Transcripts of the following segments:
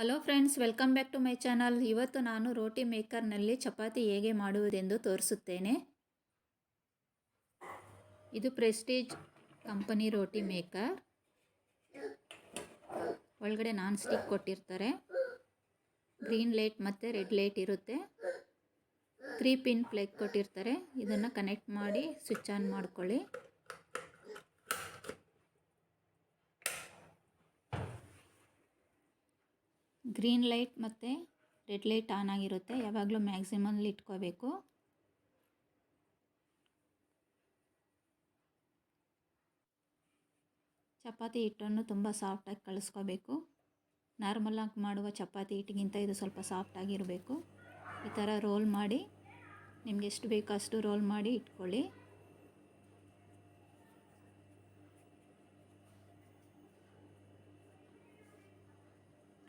Hello friends, welcome back to my channel. ಇವತ್ತು ನಾನು ರೋಟಿ ಮೇಕರ್ನಲ್ಲಿ ಚಪಾತಿ ಹೇಗೆ ಮಾಡುವುದೆಂದು ತೋರಿಸುತ್ತೇನೆ. ಇದು ಪ್ರೆಸ್ಟೀಜ್ ಕಂಪನಿ ರೋಟಿ ಮೇಕರ್. ಒಳಗಡೆ ನಾನ್ ಸ್ಟಿಕ್ ಕೊಟ್ಟಿರ್ತಾರೆ. ಗ್ರೀನ್ ಲೈಟ್ ಮತ್ತು ರೆಡ್ ಲೈಟ್ ಇರುತ್ತೆ. 3 ಪಿನ್ ಪ್ಲಗ್ ಕೊಟ್ಟಿರ್ತಾರೆ. ಇದನ್ನು ಕನೆಕ್ಟ್ ಮಾಡಿ ಸ್ವಿಚ್ ಆನ್ ಮಾಡ್ಕೊಳ್ಳಿ. ಗ್ರೀನ್ ಲೈಟ್ ಮತ್ತು ರೆಡ್ ಲೈಟ್ ಆನ್ ಆಗಿರುತ್ತೆ. ಯಾವಾಗಲೂ ಮ್ಯಾಕ್ಸಿಮಲ್ಲಿ ಇಟ್ಕೋಬೇಕು. ಚಪಾತಿ ಹಿಟ್ಟನ್ನು ತುಂಬ ಸಾಫ್ಟಾಗಿ ಕಳಿಸ್ಕೋಬೇಕು. ನಾರ್ಮಲಾಗಿ ಮಾಡುವ ಚಪಾತಿ ಹಿಟ್ಟಿಗಿಂತ ಇದು ಸ್ವಲ್ಪ ಸಾಫ್ಟಾಗಿರಬೇಕು. ಈ ಥರ ರೋಲ್ ಮಾಡಿ, ನಿಮ್ಗೆ ಎಷ್ಟು ಬೇಕೋ ಅಷ್ಟು ರೋಲ್ ಮಾಡಿ ಇಟ್ಕೊಳ್ಳಿ.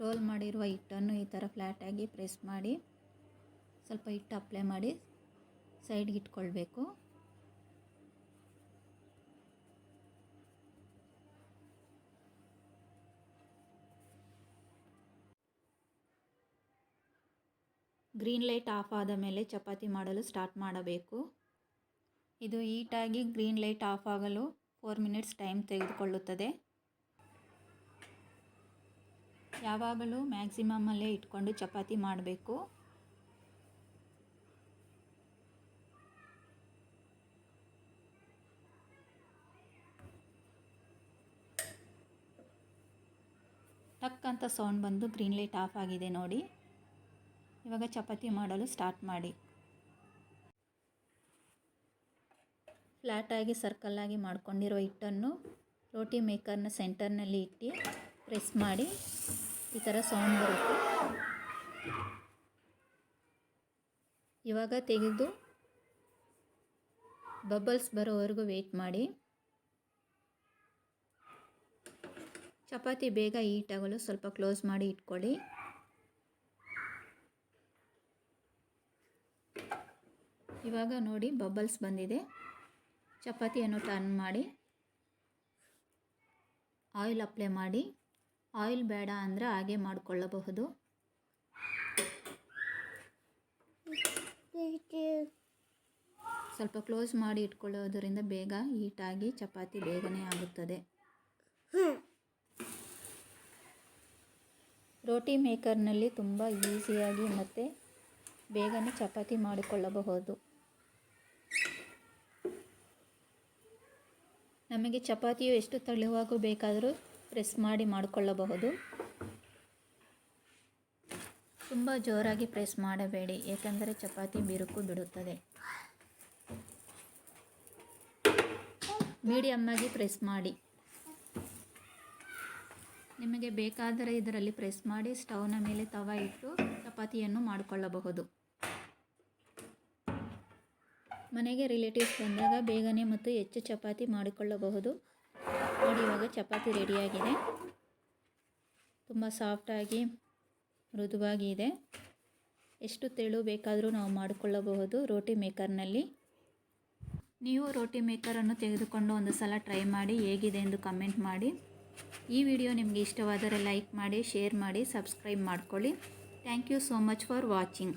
ರೋಲ್ ಮಾಡಿರುವ ಹಿಟ್ಟನ್ನು ಈ ಥರ ಫ್ಲ್ಯಾಟಾಗಿ ಪ್ರೆಸ್ ಮಾಡಿ ಸ್ವಲ್ಪ ಹಿಟ್ಟು ಅಪ್ಲೈ ಮಾಡಿ ಸೈಡ್ಗೆ ಇಟ್ಕೊಳ್ಬೇಕು. ಗ್ರೀನ್ ಲೈಟ್ ಆಫ್ ಆದ ಮೇಲೆ ಚಪಾತಿ ಮಾಡಲು ಸ್ಟಾರ್ಟ್ ಮಾಡಬೇಕು. ಇದು ಹೀಟಾಗಿ ಗ್ರೀನ್ ಲೈಟ್ ಆಫ್ ಆಗಲು 4 ಮಿನಿಟ್ಸ್ ಟೈಮ್ ತೆಗೆದುಕೊಳ್ಳುತ್ತದೆ. ಯಾವಾಗಲೂ ಮ್ಯಾಕ್ಸಿಮಮ್ಮಲ್ಲೇ ಇಟ್ಕೊಂಡು ಚಪಾತಿ ಮಾಡಬೇಕು. ಟಕ್ ಅಂತ ಸೌಂಡ್ ಬಂದು ಗ್ರೀನ್ ಲೈಟ್ ಆಫ್ ಆಗಿದೆ ನೋಡಿ. ಇವಾಗ ಚಪಾತಿ ಮಾಡಲು ಸ್ಟಾರ್ಟ್ ಮಾಡಿ. ಫ್ಲ್ಯಾಟಾಗಿ ಸರ್ಕಲ್ಲಾಗಿ ಮಾಡ್ಕೊಂಡಿರೋ ಹಿಟ್ಟನ್ನು ರೋಟಿ ಮೇಕರ್ನ ಸೆಂಟರ್ನಲ್ಲಿ ಇಟ್ಟು ಪ್ರೆಸ್ ಮಾಡಿ ಈ ಥರ ಸೌಂಡ್ ಬರುತ್ತೆ. ಇವಾಗ ತೆಗೆದು ಬಬಲ್ಸ್ ಬರೋವರೆಗೂ ವೆಯ್ಟ್ ಮಾಡಿ. ಚಪಾತಿ ಬೇಗ ಹೀಟಾಗಲು ಸ್ವಲ್ಪ ಕ್ಲೋಸ್ ಮಾಡಿ ಇಟ್ಕೊಳ್ಳಿ. ಇವಾಗ ನೋಡಿ ಬಬಲ್ಸ್ ಬಂದಿದೆ. ಚಪಾತಿಯನ್ನು ಟರ್ನ್ ಮಾಡಿ ಆಯಿಲ್ ಅಪ್ಲೈ ಮಾಡಿ. ಆಯಿಲ್ ಬೇಡ ಅಂದರೆ ಹಾಗೆ ಮಾಡಿಕೊಳ್ಳಬಹುದು. ಸ್ವಲ್ಪ ಕ್ಲೋಸ್ ಮಾಡಿ ಇಟ್ಕೊಳ್ಳೋದರಿಂದ ಬೇಗ ಹೀಟಾಗಿ ಚಪಾತಿ ಬೇಗನೆ ಆಗುತ್ತದೆ. ರೋಟಿ ಮೇಕರ್ನಲ್ಲಿ ತುಂಬ ಈಸಿಯಾಗಿ ಮತ್ತು ಬೇಗನೆ ಚಪಾತಿ ಮಾಡಿಕೊಳ್ಳಬಹುದು. ನಮಗೆ ಚಪಾತಿಯು ಎಷ್ಟು ತೆಳುವಾಗೂ ಬೇಕಾದರೂ ಪ್ರೆಸ್ ಮಾಡಿ ಮಾಡಿಕೊಳ್ಳಬಹುದು. ತುಂಬ ಜೋರಾಗಿ ಪ್ರೆಸ್ ಮಾಡಬೇಡಿ, ಏಕೆಂದರೆ ಚಪಾತಿ ಬಿರುಕು ಬಿಡುತ್ತದೆ. ಮೀಡಿಯಮ್ಮಾಗಿ ಪ್ರೆಸ್ ಮಾಡಿ. ನಿಮಗೆ ಬೇಕಾದರೆ ಇದರಲ್ಲಿ ಪ್ರೆಸ್ ಮಾಡಿ ಸ್ಟವ್ನ ಮೇಲೆ ತವ ಇಟ್ಟು ಚಪಾತಿಯನ್ನು ಮಾಡಿಕೊಳ್ಳಬಹುದು. ಮನೆಗೆ ರಿಲೇಟಿವ್ಸ್ ಬಂದಾಗ ಬೇಗನೆ ಮತ್ತು ಹೆಚ್ಚು ಚಪಾತಿ ಮಾಡಿಕೊಳ್ಳಬಹುದು. ನೋಡಿ, ಇವಾಗ ಚಪಾತಿ ರೆಡಿಯಾಗಿದೆ. ತುಂಬ ಸಾಫ್ಟಾಗಿ ಮೃದುವಾಗಿ ಇದೆ. ಎಷ್ಟು ತೆಳು ಬೇಕಾದರೂ ನಾವು ಮಾಡಿಕೊಳ್ಳಬಹುದು ರೋಟಿ ಮೇಕರ್ನಲ್ಲಿ. ನೀವು ರೋಟಿ ಮೇಕರನ್ನು ತೆಗೆದುಕೊಂಡು ಒಂದು ಸಲ ಟ್ರೈ ಮಾಡಿ ಹೇಗಿದೆ ಎಂದು ಕಮೆಂಟ್ ಮಾಡಿ. ಈ ವಿಡಿಯೋ ನಿಮಗೆ ಇಷ್ಟವಾದರೆ ಲೈಕ್ ಮಾಡಿ, ಶೇರ್ ಮಾಡಿ, ಸಬ್ಸ್ಕ್ರೈಬ್ ಮಾಡ್ಕೊಳ್ಳಿ. Thank you so much for watching.